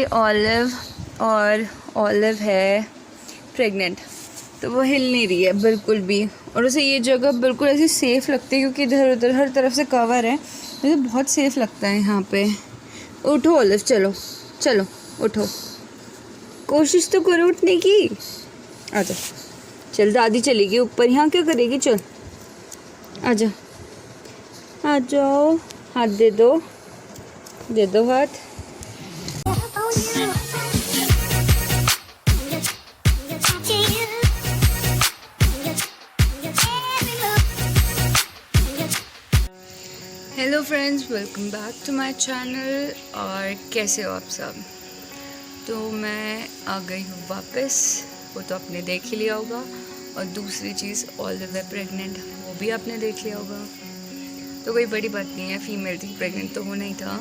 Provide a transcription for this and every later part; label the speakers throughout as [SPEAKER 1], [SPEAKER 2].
[SPEAKER 1] ये ऑलिव, और ऑलिव है प्रेग्नेंट, तो वो हिल नहीं रही है बिल्कुल भी। और उसे ये जगह बिल्कुल ऐसी सेफ़ लगती है क्योंकि इधर उधर हर तरफ से कवर है, मुझे बहुत सेफ़ लगता है यहाँ पे। उठो ऑलिव, चलो चलो उठो, कोशिश तो करो उठने की। आजा, चल दादी चलेगी ऊपर, यहाँ क्या करेगी, चल आजा, आ जाओ, हाथ दे दो हाथ। Hello friends, welcome back to my channel. और कैसे हो आप सब? तो मैं आ गई हूँ वापस, वो तो आपने देख ही लिया होगा। और दूसरी चीज़, ऑलिव है प्रेग्नेंट, वो भी आपने देख लिया होगा। तो कोई बड़ी बात नहीं है, फीमेल थी, प्रेग्नेंट तो होना ही था।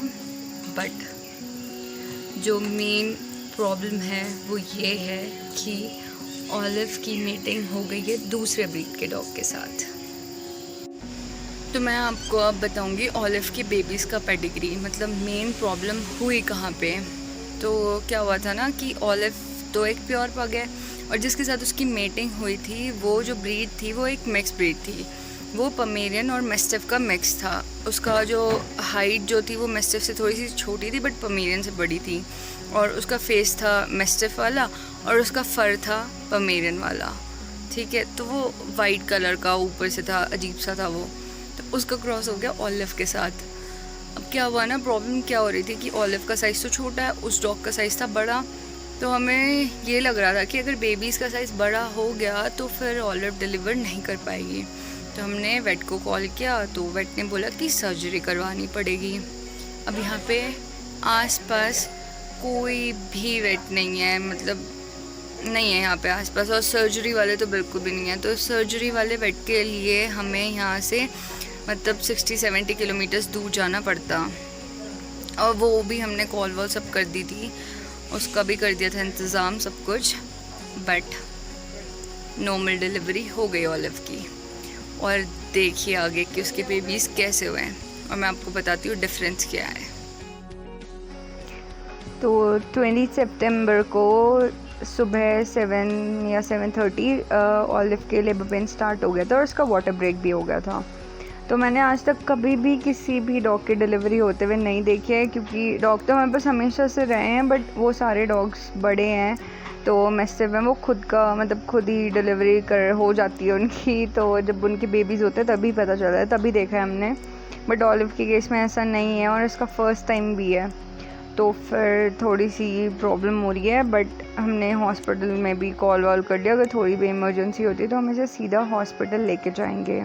[SPEAKER 1] बट जो मेन प्रॉब्लम है वो ये है कि ऑलिव की मीटिंग हो गई है दूसरे ब्रीड के डॉग के साथ। तो मैं आपको अब बताऊंगी ऑलिव की बेबीज़ का पेडिग्री, मतलब मेन प्रॉब्लम हुई कहाँ पे। तो क्या हुआ था ना कि ऑलिव तो एक प्योर पग है, और जिसके साथ उसकी मेटिंग हुई थी वो जो ब्रीड थी वो एक मिक्स ब्रीड थी। वो पमेरियन और मेस्टिफ का मिक्स था। उसका जो हाइट जो थी वो मेस्टिफ से थोड़ी सी छोटी थी बट पमेरियन से बड़ी थी। और उसका फेस था मेस्टिफ वाला और उसका फर था पमेरियन वाला, ठीक है। तो वो वाइट कलर का ऊपर से था, अजीब सा था वो। तो उसका क्रॉस हो गया ऑलिव के साथ। अब क्या हुआ ना, प्रॉब्लम क्या हो रही थी कि ऑलिव का साइज़ तो छोटा है, उस डॉग का साइज़ था बड़ा। तो हमें ये लग रहा था कि अगर बेबीज़ का साइज़ बड़ा हो गया तो फिर ऑलिव डिलीवर नहीं कर पाएगी। तो हमने वेट को कॉल किया, तो वेट ने बोला कि सर्जरी करवानी पड़ेगी। अब यहाँ पे आसपास कोई भी वेट नहीं है, मतलब नहीं है यहाँ पे आसपास, और सर्जरी वाले तो बिल्कुल भी नहीं है। तो सर्जरी वाले वेट के लिए हमें यहाँ से मतलब 60-70 किलोमीटर्स दूर जाना पड़ता। और वो भी हमने कॉल वॉल सब कर दी थी, उसका भी कर दिया था इंतज़ाम सब कुछ। बट नॉर्मल डिलीवरी हो गई ऑलिव की। और देखिए आगे कि उसके बेबीज़ कैसे हुए हैं, और मैं आपको बताती हूँ डिफरेंस क्या है। तो 20 सितंबर को सुबह 7 या 7:30 ऑलिव के लेबर पेन स्टार्ट हो गया था और उसका वाटर ब्रेक भी हो गया था। तो मैंने आज तक कभी भी किसी भी डॉग की डिलीवरी होते हुए नहीं देखी है, क्योंकि डॉग तो हमारे पास हमेशा से रहे हैं बट वो सारे डॉग्स बड़े हैं। तो मैस्टिफ है, वो खुद का मतलब खुद ही डिलीवरी हो जाती है उनकी। तो जब उनके बेबीज़ होते हैं तभी पता चला है, तभी देखा है हमने। बट ऑलिव के केस में ऐसा नहीं है और इसका फ़र्स्ट टाइम भी है, तो फिर थोड़ी सी प्रॉब्लम हो रही है। बट हमने हॉस्पिटल में भी कॉल वॉल कर दिया, अगर थोड़ी भी इमरजेंसी होती है तो हम इसे सीधा हॉस्पिटल लेके जाएंगे।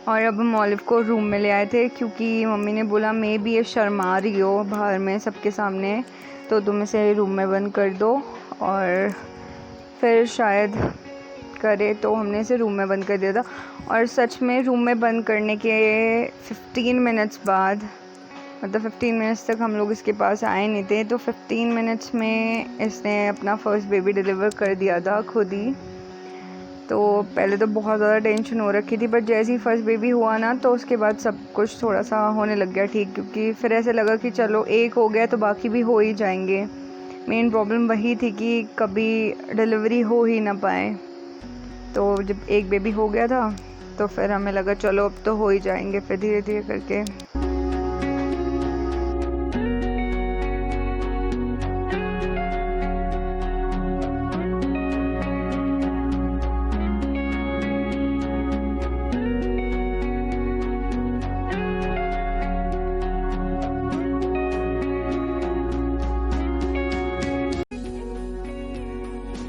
[SPEAKER 1] और अब हम ऑलिव को रूम में ले आए थे क्योंकि मम्मी ने बोला मे भी ये शर्मा रही हो बाहर में सबके सामने, तो तुम इसे रूम में बंद कर दो। और फिर शायद करे, तो हमने इसे रूम में बंद कर दिया था। और सच में रूम में बंद करने के 15 मिनट्स बाद, मतलब 15 मिनट्स तक हम लोग इसके पास आए नहीं थे, तो 15 मिनट्स में इसने अपना फर्स्ट बेबी डिलीवर कर दिया था खुद ही। तो पहले तो बहुत ज़्यादा टेंशन हो रखी थी, बट जैसे ही फर्स्ट बेबी हुआ ना तो उसके बाद सब कुछ थोड़ा सा होने लग गया ठीक, क्योंकि फिर ऐसे लगा कि चलो एक हो गया तो बाकी भी हो ही जाएंगे। मेन प्रॉब्लम वही थी कि कभी डिलीवरी हो ही ना पाए। तो जब एक बेबी हो गया था तो फिर हमें लगा चलो अब तो हो ही जाएंगे, फिर धीरे धीरे करके।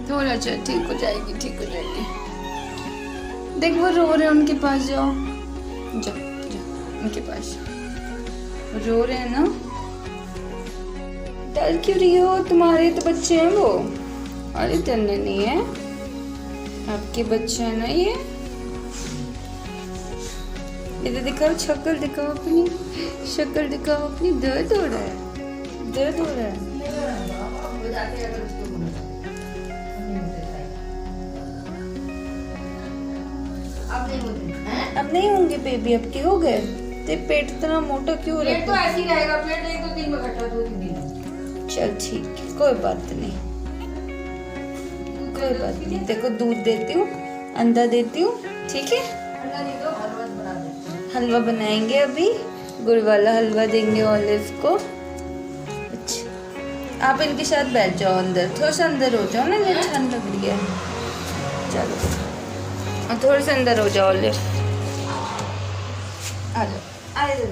[SPEAKER 1] थोड़ा अच्छा, ठीक हो जाएगी, ठीक हो जाएगी। देख वो रो रहे हैं, उनके पास जाओ, जाओ जाओ उनके पास। रो रहे हैं ना, डर क्यों रही हो? तुम्हारे तो बच्चे हैं वो। अरे डरने नहीं है, आपके बच्चे हैं ना ये। इधर दिखाओ, शक्ल दिखाओ अपनी, शक्ल दिखाओ अपनी। दर्द हो रहा है, दर्द हो रहा है। अब नहीं होंगे बेबी, अब के हो गए। ते पेट इतना मोटा क्यों
[SPEAKER 2] पेट तो
[SPEAKER 1] रखा?
[SPEAKER 2] ऐसे ही रहेगा, पेट 1-2 दिन में घटा 2-3 दिन।
[SPEAKER 1] चल ठीक है, कोई बात नहीं, कोई बात नहीं। देखो दूध देती हूँ, अंडा देती हूँ, ठीक है।
[SPEAKER 2] अंडा नहीं दो, हलवा बना देते हैं।
[SPEAKER 1] हलवा बनाएंगे अभी, गुड़ वाला हलवा देंगे ऑलिव को। अच्छा आप इनके साथ बैठ जाओ अंदर, थोड़ा सा अंदर हो जाओ ना, ये ठंड लग रही है। चलो और थोड़ा सा अंदर हो जाओ ऑलिव, आ जाओ, आ जाओ,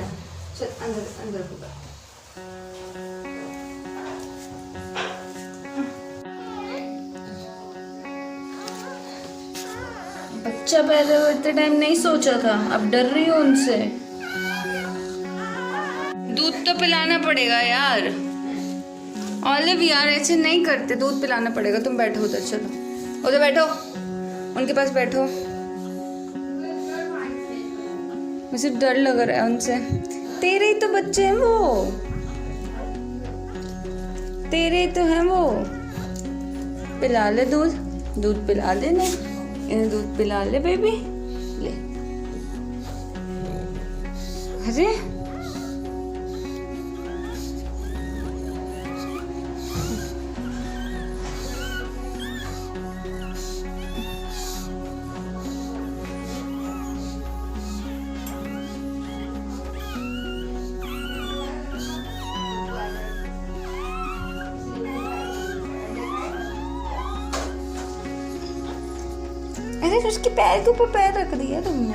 [SPEAKER 1] चल अंदर अंदर होगा। बच्चा पैदा हुए इतने टाइम नहीं सोचा था, अब डर रही हो उनसे। दूध तो पिलाना पड़ेगा यार ऑलिव, यार ऐसे नहीं करते, दूध पिलाना पड़ेगा। तुम बैठो उधर, चलो उधर बैठो, उनके पास बैठो। मुझे डर लग रहा है उनसे। तेरे ही तो बच्चे हैं वो, तेरे ही तो हैं वो। पिला ले दूध, दूध पिला ले ना, इन्हें दूध पिला ले बेबी, ले। अरे अरे उसके पैर के ऊपर पैर रख दिया तुमने।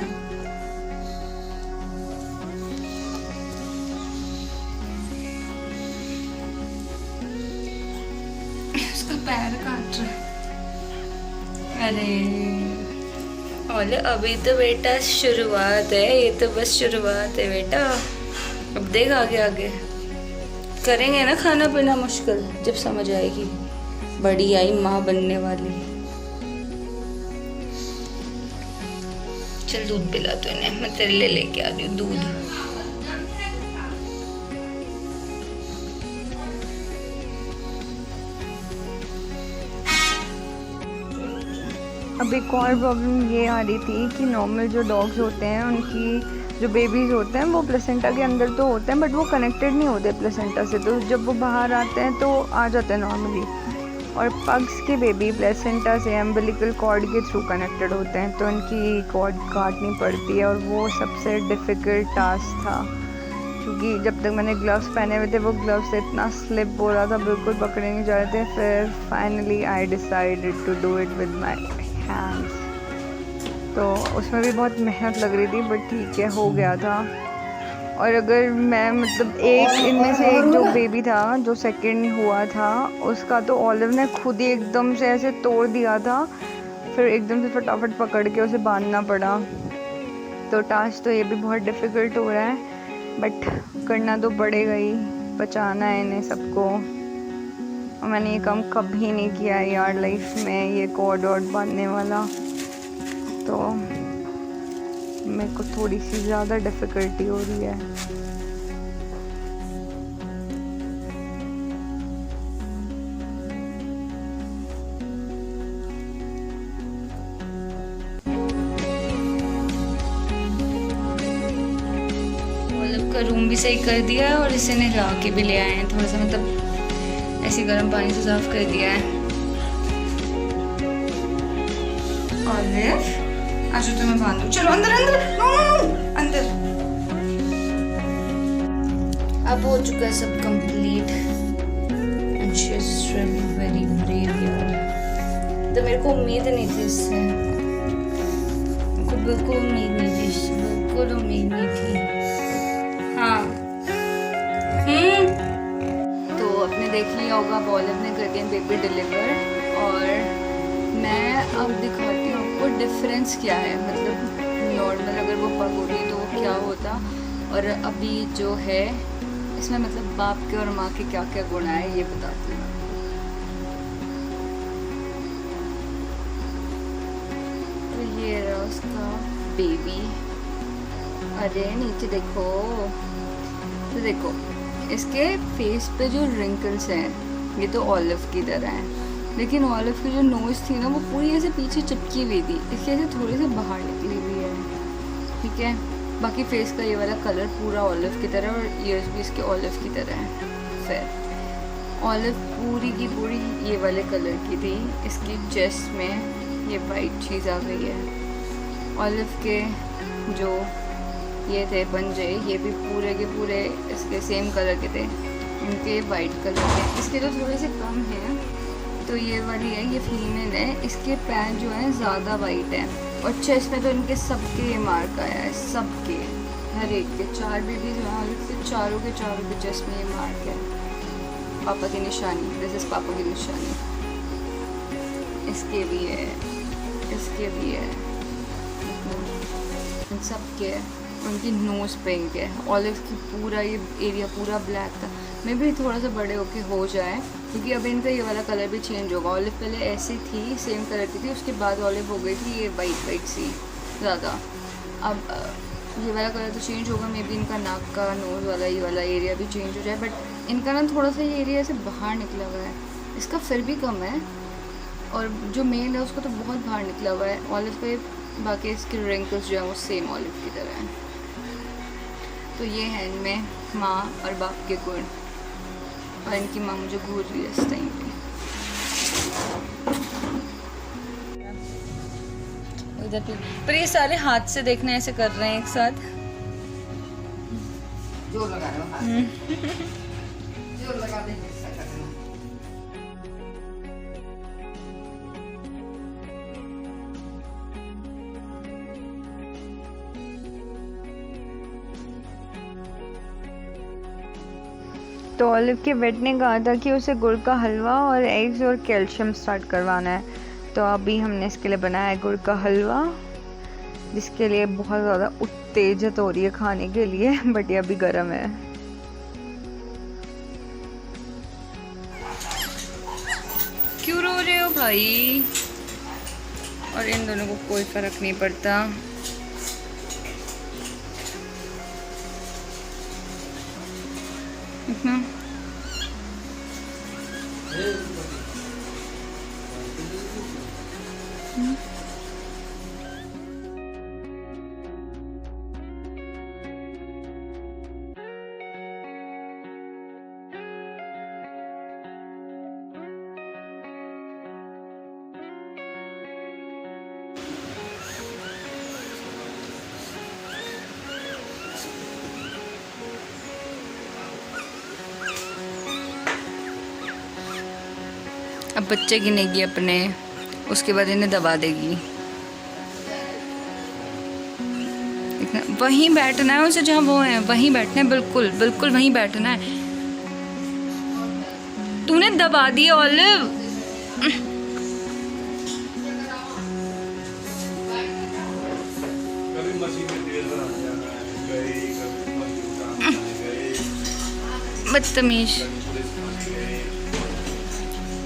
[SPEAKER 1] उसका पैर काट रहा है। अरे ओले अभी तो बेटा शुरुआत है, ये तो बस शुरुआत है बेटा, अब देख आगे आगे करेंगे ना खाना पीना मुश्किल, जब समझ आएगी, बड़ी आई माँ बनने वाली। चल दूध पिला तो इन्हें, मैं तेरे लिए लेके आ रही हूँ दूध। अब एक और प्रॉब्लम ये आ रही थी कि नॉर्मल जो डॉग्स होते हैं उनकी जो बेबीज़ होते हैं वो प्लेसेंटा के अंदर तो होते हैं बट वो कनेक्टेड नहीं होते प्लेसेंटा से, तो जब वो बाहर आते हैं तो आ जाते हैं नॉर्मली। और पग्स के बेबी प्लेसेंटा से अम्बिलिकल कॉर्ड के थ्रू कनेक्टेड होते हैं, तो इनकी कॉर्ड काटनी पड़ती है और वो सबसे डिफ़िकल्ट टास्क था, क्योंकि जब तक मैंने ग्लव्स पहने हुए थे वो ग्लव्स से इतना स्लिप हो रहा था, बिल्कुल पकड़े नहीं जा रहे थे। फिर finally I decided to do it with my hands, तो उसमें भी बहुत मेहनत लग रही थी बट ठीक है, हो गया था। और अगर मैं मतलब एक इनमें से एक जो बेबी था जो सेकंड हुआ था उसका तो ऑलिव ने खुद ही एकदम से ऐसे तोड़ दिया था, फिर एकदम से फटाफट पकड़ के उसे बांधना पड़ा। तो टास्क तो ये भी बहुत डिफ़िकल्ट हो रहा है बट करना तो पड़ेगा ही, बचाना है इन्हें सबको। और मैंने ये काम कभी नहीं किया है यार लाइफ में, ये कॉर्ड वॉर्ड बांधने वाला, तो मेरे को थोड़ी सी ज़्यादा डिफ़िकल्टी हो रही है। ऑलिव का रूम भी सही कर दिया है और इसे नहला के भी ले आए हैं, थोड़ा सा मतलब ऐसे गर्म पानी से साफ कर दिया है। ऑलिव आज तो मैं बांधू, चलो अंदर अंदर, नो नो नो अंदर। अब हो चुका है सब complete and she is really very brave यार। तो मेरे को उम्मीद नहीं थी इससे, मेरे को बिल्कुल उम्मीद नहीं थी इससे, बिल्कुल उम्मीद नहीं थी। हाँ तो आपने देख लिया होगा ऑलिव ने कर दिया बेबी डिलीवर, और मैं अब दिखाती हूँ आपको डिफरेंस क्या है, मतलब नॉर्मल अगर वो पग होती तो वो क्या होता और अभी जो है इसमें, मतलब बाप के और माँ के क्या क्या गुण है ये बताती हूँ। तो ये रहा उसका बेबी, अरे नीचे देखो, तो देखो इसके फेस पे जो रिंकल्स हैं ये तो ऑलिव की तरह हैं, लेकिन ऑलिव की जो नोज़ थी ना वो पूरी ऐसे पीछे चिपकी हुई थी, इसकी ऐसे थोड़ी सी बाहर निकली हुई है, ठीक है। बाकी फेस का ये वाला कलर पूरा ऑलिव की तरह और ईयर्स भी इसके ऑलिव की तरह है। फिर ऑलिव पूरी की पूरी ये वाले कलर की थी। इसकी चेस्ट में ये वाइट चीज़ आ गई है। ऑलिव के जो ये थे पंजे, ये भी पूरे के पूरे इसके सेम कलर के थे, इनके वाइट कलर के। इसके तो थोड़े से कम हैं, तो ये वाली है, ये फीमेल है। इसके पैर जो है ज़्यादा वाइट है और चेस्ट में तो इनके सबके मार्क आया है, सबके, हर एक के। 4 बेबीज हैं ऑलिव के, चारों के चेस्ट में ये मार्क है, पापा की निशानी। दिस इज़ पापा की निशानी। इसके भी है, इसके भी है, इन सबके। उनकी नोज़ पिंक है। ऑलिव की पूरा ये एरिया पूरा ब्लैक था। मे भी थोड़ा सा बड़े होके हो जाए, क्योंकि अब इनका ये वाला कलर भी चेंज होगा। ऑलिव पहले ऐसी थी, सेम कलर की थी, उसके बाद ऑलिव हो गई थी ये वाइट सी ज़्यादा। अब ये वाला कलर तो चेंज होगा, मे बी इनका नाक का नोज़ वाला ये वाला एरिया भी चेंज हो जाए। बट इनका ना थोड़ा सा ये एरिया से बाहर निकला हुआ है, इसका फिर भी कम है। और जो मेल है उसको तो बहुत बाहर निकला हुआ है। ऑलिव पे बाकी इसके रिंकल्स जो है वो सेम ऑलिव की तरह हैं। तो ये है इनमें माँ और बाप के गुण। और इनकी माँ मुझे घूर रही है इस टाइम पे। उधर भी पर ये सारे हाथ से देखना ऐसे कर रहे हैं एक साथ।
[SPEAKER 2] जोर लगा रहे हो हाथ। जोर लगा दे ऐसा करना।
[SPEAKER 1] तो ऑलिव के वेट ने कहा था कि उसे गुड़ का हलवा और एग्स और कैल्शियम स्टार्ट करवाना है। तो अभी हमने इसके लिए बनाया है गुड़ का हलवा, जिसके लिए बहुत ज़्यादा उत्तेजित हो रही है खाने के लिए, बट ये अभी गर्म है। क्यों रो रहे हो भाई? और इन दोनों को कोई फर्क नहीं पड़ता। अब बच्चे गिनेगी अपने, उसके बाद इन्हें दबा देगी। वहीं बैठना है उसे, जहाँ वो है वहीं बैठना है, बिल्कुल बिल्कुल वहीं बैठना है। तूने दबा दिया ऑलिव। बदतमीज,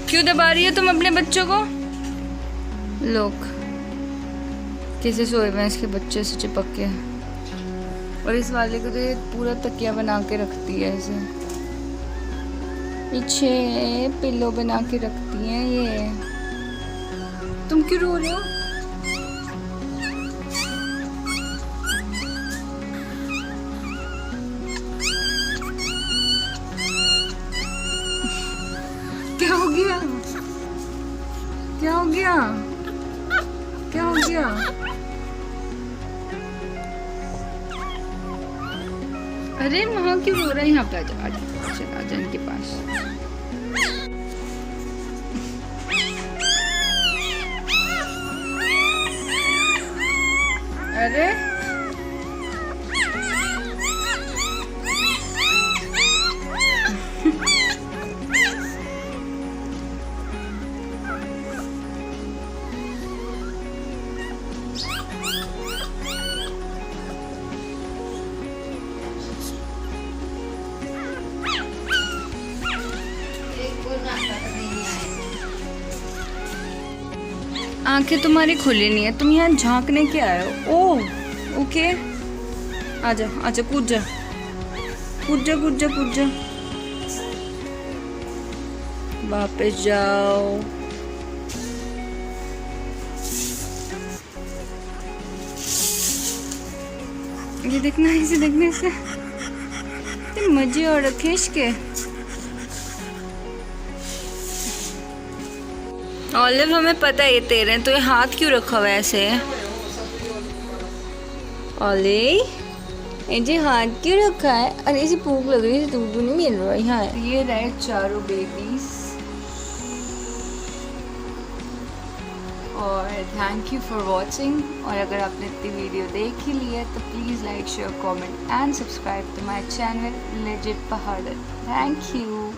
[SPEAKER 1] क्यों दबा रही हो तुम अपने बच्चों को? लोग कैसे सोए हुए हैं इसके बच्चे से चिपक के। और इस वाले को तो ये पूरा तकिया बना के रखती है, इसे पीछे पिल्लो बना के रखती है ये। तुम क्यों रो रहे हो? क्या हो गया? क्या हो गया? क्या हो गया? अरे वहाँ क्यों रो रहा है? यहाँ पे आजा, आजा, चल आजा इनके पास। अरे आंखें तुम्हारी खुली नहीं है, तुम यहाँ झांकने के आए हो। ओह ओके, आजा आजा, कूद जा, कूद जा, कूद जा, कूद जा, वापस जाओ। ये देखना, इसे देखने से इतने मजे और रखे इसके। ऑलिव हमें पता है ये तेरे हैं, तो ये हाथ क्यों रखा हुआ है ऐसे? ऑलिव ये जी हाथ क्यों रखा है? अरे इसे भूख लग रही है, दूध नहीं मिल रहा है यहाँ। ये रहे चारों बेबीज। और थैंक यू फॉर वॉचिंग। और अगर आपने इतनी वीडियो देख ही ली है तो please like share comment and subscribe to my channel legit Pahad. Thank you.